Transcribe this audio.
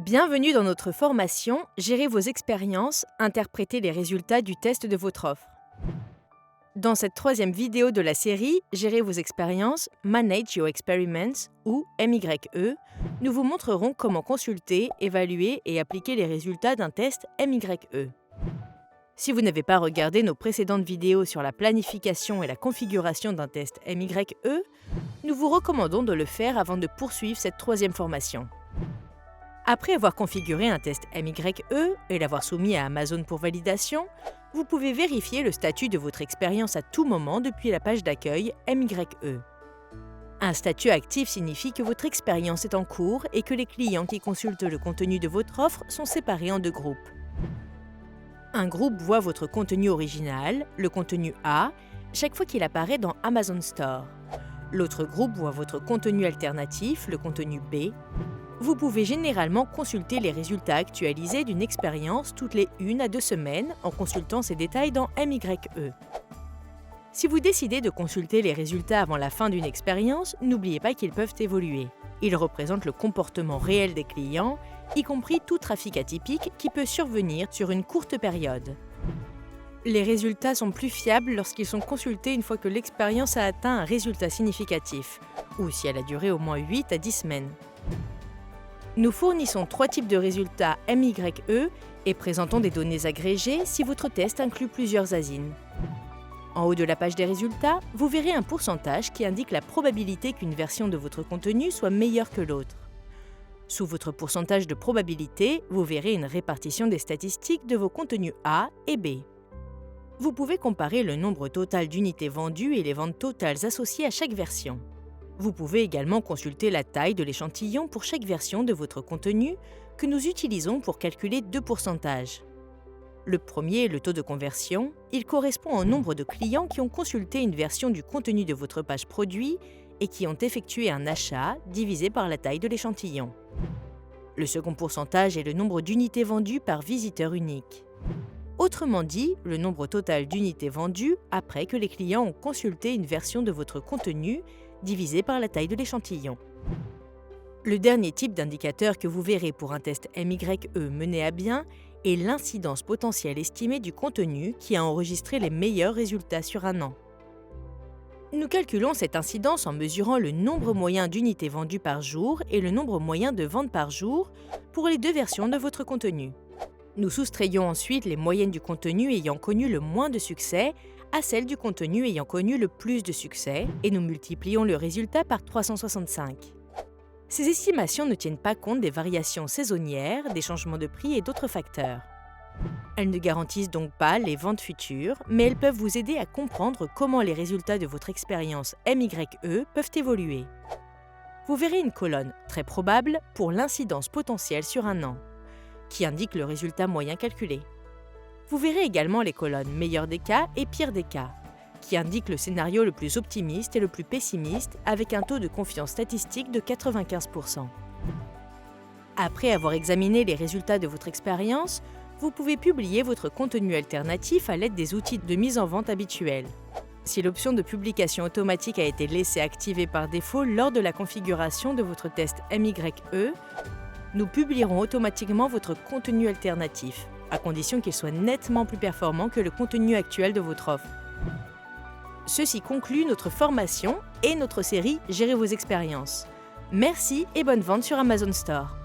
Bienvenue dans notre formation Gérez vos expériences, interprétez les résultats du test de votre offre. Dans cette troisième vidéo de la série Gérez vos expériences, Manage Your Experiments ou MYE, nous vous montrerons comment consulter, évaluer et appliquer les résultats d'un test MYE. Si vous n'avez pas regardé nos précédentes vidéos sur la planification et la configuration d'un test MYE, nous vous recommandons de le faire avant de poursuivre cette troisième formation. Après avoir configuré un test MYE et l'avoir soumis à Amazon pour validation, vous pouvez vérifier le statut de votre expérience à tout moment depuis la page d'accueil MYE. Un statut actif signifie que votre expérience est en cours et que les clients qui consultent le contenu de votre offre sont séparés en deux groupes. Un groupe voit votre contenu original, le contenu A, chaque fois qu'il apparaît dans Amazon Store. L'autre groupe voit votre contenu alternatif, le contenu B. Vous pouvez généralement consulter les résultats actualisés d'une expérience toutes les 1 à 2 semaines en consultant ces détails dans MYE. Si vous décidez de consulter les résultats avant la fin d'une expérience, n'oubliez pas qu'ils peuvent évoluer. Ils représentent le comportement réel des clients, y compris tout trafic atypique qui peut survenir sur une courte période. Les résultats sont plus fiables lorsqu'ils sont consultés une fois que l'expérience a atteint un résultat significatif, ou si elle a duré au moins 8 à 10 semaines. Nous fournissons 3 types de résultats MYE et présentons des données agrégées si votre test inclut plusieurs ASIN. En haut de la page des résultats, vous verrez un pourcentage qui indique la probabilité qu'une version de votre contenu soit meilleure que l'autre. Sous votre pourcentage de probabilité, vous verrez une répartition des statistiques de vos contenus A et B. Vous pouvez comparer le nombre total d'unités vendues et les ventes totales associées à chaque version. Vous pouvez également consulter la taille de l'échantillon pour chaque version de votre contenu que nous utilisons pour calculer 2 pourcentages. Le premier est le taux de conversion. Il correspond au nombre de clients qui ont consulté une version du contenu de votre page produit et qui ont effectué un achat divisé par la taille de l'échantillon. Le second pourcentage est le nombre d'unités vendues par visiteur unique. Autrement dit, le nombre total d'unités vendues après que les clients ont consulté une version de votre contenu divisé par la taille de l'échantillon. Le dernier type d'indicateur que vous verrez pour un test MYE mené à bien est l'incidence potentielle estimée du contenu qui a enregistré les meilleurs résultats sur un an. Nous calculons cette incidence en mesurant le nombre moyen d'unités vendues par jour et le nombre moyen de ventes par jour pour les deux versions de votre contenu. Nous soustrayons ensuite les moyennes du contenu ayant connu le moins de succès à celles du contenu ayant connu le plus de succès et nous multiplions le résultat par 365. Ces estimations ne tiennent pas compte des variations saisonnières, des changements de prix et d'autres facteurs. Elles ne garantissent donc pas les ventes futures, mais elles peuvent vous aider à comprendre comment les résultats de votre expérience MYE peuvent évoluer. Vous verrez une colonne, très probable, pour l'incidence potentielle sur un an, qui indique le résultat moyen calculé. Vous verrez également les colonnes meilleur des cas et pire des cas, qui indiquent le scénario le plus optimiste et le plus pessimiste avec un taux de confiance statistique de 95%. Après avoir examiné les résultats de votre expérience, vous pouvez publier votre contenu alternatif à l'aide des outils de mise en vente habituels. Si l'option de publication automatique a été laissée activée par défaut lors de la configuration de votre test MYE, nous publierons automatiquement votre contenu alternatif, à condition qu'il soit nettement plus performant que le contenu actuel de votre offre. Ceci conclut notre formation et notre série Gérez vos expériences. Merci et bonne vente sur Amazon Store.